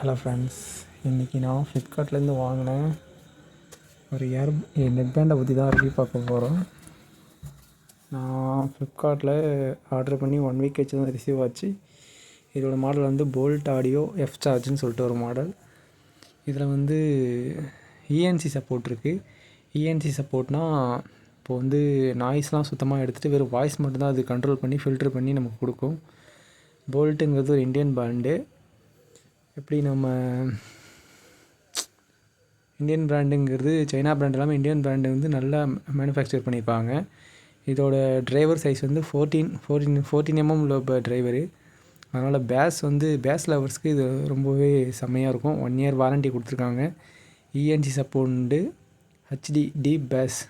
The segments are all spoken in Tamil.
ஹலோ ஃப்ரெண்ட்ஸ், இன்றைக்கி நான் ஃப்ளிப்கார்ட்லேருந்து வாங்கினேன் ஒரு நெக் பேண்டை பற்றி தான் ரிவ்யூ பார்க்க போகிறோம். நான் ஃப்ளிப்கார்ட்டில் ஆர்டர் பண்ணி 1 வீக் கழிச்சு தான் ரிசீவ் ஆச்சு. இதோட மாடல் வந்து போல்ட் ஆடியோ எஃப் சார்ஜ்னு சொல்லிட்டு ஒரு மாடல். இதில் வந்து இஎன்சி சப்போர்ட் இருக்குது. இஎன்சி சப்போர்ட்னால் இப்போது வந்து நாய்ஸ்லாம் சுத்தமாக எடுத்துகிட்டு வெறும் வாய்ஸ் மட்டும்தான் அது கண்ட்ரோல் பண்ணி ஃபில்ட்ரு பண்ணி நமக்கு கொடுக்கும். போல்ட்டுங்கிறது ஒரு இந்தியன் பிராண்டு. எப்படி நம்ம இந்தியன் பிராண்டுங்கிறது சைனா பிராண்ட் இல்லாமல் இந்தியன் பிராண்டு வந்து நல்லா மேனுஃபேக்சர் பண்ணியிருப்பாங்க. இதோட டிரைவர் சைஸ் வந்து 14 mm உள்ள டிரைவரு. அதனால் பேஸ் லவர்ஸ்க்கு இது ரொம்பவே செம்மையாக இருக்கும். 1 year வாரண்ட்டி கொடுத்துருக்காங்க. ENC support HD deep bass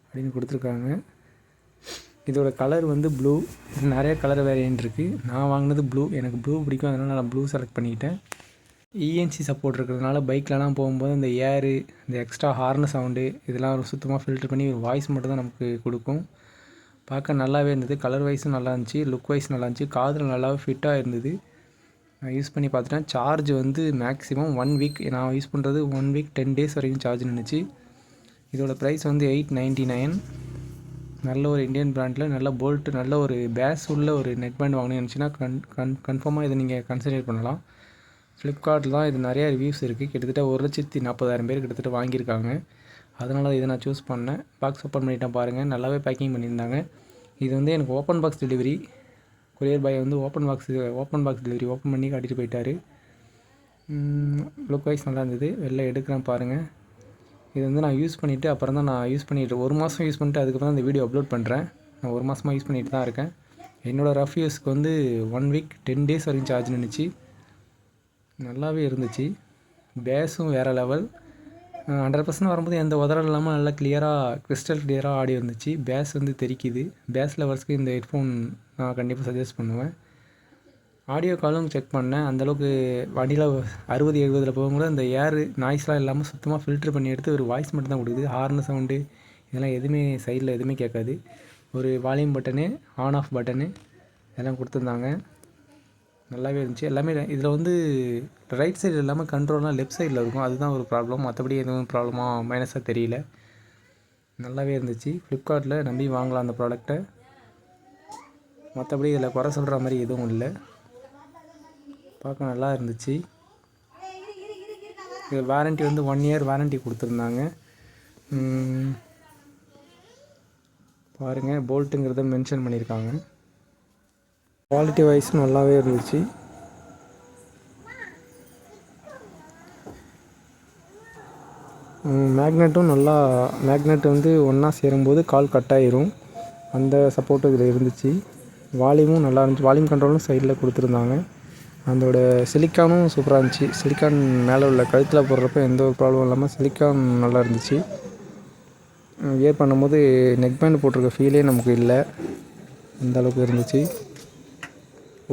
அப்படின்னு கொடுத்துருக்காங்க. இதோட கலர் வந்து ப்ளூ. நிறைய கலர் வேரியன்ட் இருக்குது. நான் வாங்கினது ப்ளூ. எனக்கு ப்ளூ பிடிக்கும், அதனால் நான் ப்ளூ செலக்ட் பண்ணிக்கிட்டேன். இஎன்சி சப்போர்ட் இருக்கிறதுனால பைக்லலாம் போகும்போது இந்த ஏரு, இந்த எக்ஸ்ட்ரா ஹார்ன் சவுண்டு இதெல்லாம் சுத்தமாக ஃபில்ட்ரு பண்ணி ஒரு வாய்ஸ் மட்டும் தான் நமக்கு கொடுக்கும். பார்க்க நல்லாவே இருந்தது. கலர் வைஸும் நல்லா இருந்துச்சு, லுக் வைஸ் நல்லா இருந்துச்சு, காதில் நல்லாவே ஃபிட்டாக இருந்தது. நான் யூஸ் பண்ணி பார்த்துட்டேன். சார்ஜ் வந்து மேக்ஸிமம் 1 வீக். நான் யூஸ் பண்ணுறது 1 வீக் 10 days வரைக்கும் சார்ஜ் நின்றுச்சு. இதோட ப்ரைஸ் வந்து 899. நல்ல ஒரு இந்தியன் பிராண்டில் நல்ல போல்ட்டு, நல்ல ஒரு பேஸ் உள்ள ஒரு நெக் பேண்ட் வாங்கணும்னு நினச்சின்னா கன்ஃபார்மாக இதை நீங்கள் கன்சிடர் பண்ணலாம். ஃப்ளிப்கார்ட்டில் தான் இது நிறையா ரிவ்யூஸ் இருக்குது. கிட்டத்தட்ட 1,40,000 பேர் கிட்டத்தட்ட வாங்கியிருக்காங்க. அதனால் இதை நான் சூஸ் பண்ணேன். பாக்ஸ் ஓப்பன் பண்ணிட்டேன் பாருங்கள். நல்லாவே பேக்கிங் பண்ணியிருந்தாங்க. இது வந்து எனக்கு open box delivery. Courier boy வந்து ஓப்பன் பாக்ஸ் டெலிவரி ஓப்பன் பண்ணி காட்டிட்டு போயிட்டார். லுக் வைஸ் நல்லா இருந்தது. வெளில எடுக்கிறேன் பாருங்கள். இது வந்து நான் யூஸ் பண்ணிவிட்டு அப்புறம் தான் நான் யூஸ் பண்ணிவிட்டு 1 மாதம் யூஸ் பண்ணிவிட்டு அதுக்கப்புறம் தான் இந்த வீடியோ அப்லோட் பண்ணுறேன். நான் 1 மாதமாக யூஸ் பண்ணிட்டு தான் இருக்கேன். என்னோடய ரஃப் யூஸ்க்கு வந்து 1 வீக் 10 days வரைக்கும் சார்ஜ் நின்றுச்சு. நல்லாவே இருந்துச்சு. பேஸும் வேறு லெவல். 100% வரும்போது எந்த உதறல் இல்லாமல் நல்லா கிறிஸ்டல் கிளியராக ஆடியோ இருந்துச்சு. பேஸ் வந்து தெரிக்குது. பேஸ் லவர்ஸ்க்கு இந்த ஹெட்ஃபோன் நான் கண்டிப்பாக சஜஸ்ட் பண்ணுவேன். ஆடியோ காலும் செக் பண்ணேன். அந்தளவுக்கு வண்டியில் 60-70 போகும்போது அந்த ஏர் நாய்ஸ்லாம் இல்லாமல் சுத்தமாக ஃபில்ட்ரு பண்ணி எடுத்து ஒரு வாய்ஸ் மட்டும் தான் கொடுக்குது. ஹார்ன் சவுண்டு இதெல்லாம் எதுவுமே சைடில் எதுவுமே கேட்காது. ஒரு volume button, on off button எல்லாம் கொடுத்துருந்தாங்க. நல்லாவே இருந்துச்சு. எல்லாமே இதில் வந்து ரைட் சைடில் இல்லாமல் கண்ட்ரோல்லாம் லெஃப்ட் சைடில் இருக்கும். அதுதான் ஒரு ப்ராப்ளம். மற்றபடி எதுவும் ப்ராப்ளமாக மைனஸாக தெரியல. நல்லாவே இருந்துச்சு. ஃப்ளிப்கார்ட்டில் நம்பி வாங்கலாம் அந்த ப்ராடக்டை. மற்றபடி இதில் குறை சொல்கிற மாதிரி எதுவும் இல்லை. பார்க்க நல்லா இருந்துச்சு. இது வாரண்ட்டி வந்து 1 year வாரண்ட்டி கொடுத்துருந்தாங்க. பாருங்கள், போல்ட்டுங்கிறத மென்ஷன் பண்ணியிருக்காங்க. குவாலிட்டி வைஸ் நல்லாவே இருந்துச்சு. மேக்னெட் வந்து ஒன்றா சேரும்போது கால் கட் ஆயிரும். அந்த சப்போர்ட்டு இதில் இருந்துச்சு. வால்யூமும் நல்லா இருந்துச்சு. வால்யூம் கண்ட்ரோலும் சைடில் கொடுத்துருந்தாங்க. அதோட சிலிக்கானும் சூப்பராக இருந்துச்சு. சிலிக்கான் மேலே உள்ள கழுத்தில் போடுறப்ப எந்த ஒரு ப்ராப்ளம் இல்லாமல் சிலிக்கான் நல்லா இருந்துச்சு. வியர் பண்ணும்போது நெக் பேண்ட் போட்டிருக்க ஃபீலே நமக்கு இல்லை, அந்த அளவுக்கு இருந்துச்சு.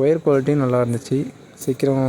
ஒயர் குவாலிட்டியும் நல்லா இருந்துச்சு. சீக்கிரம்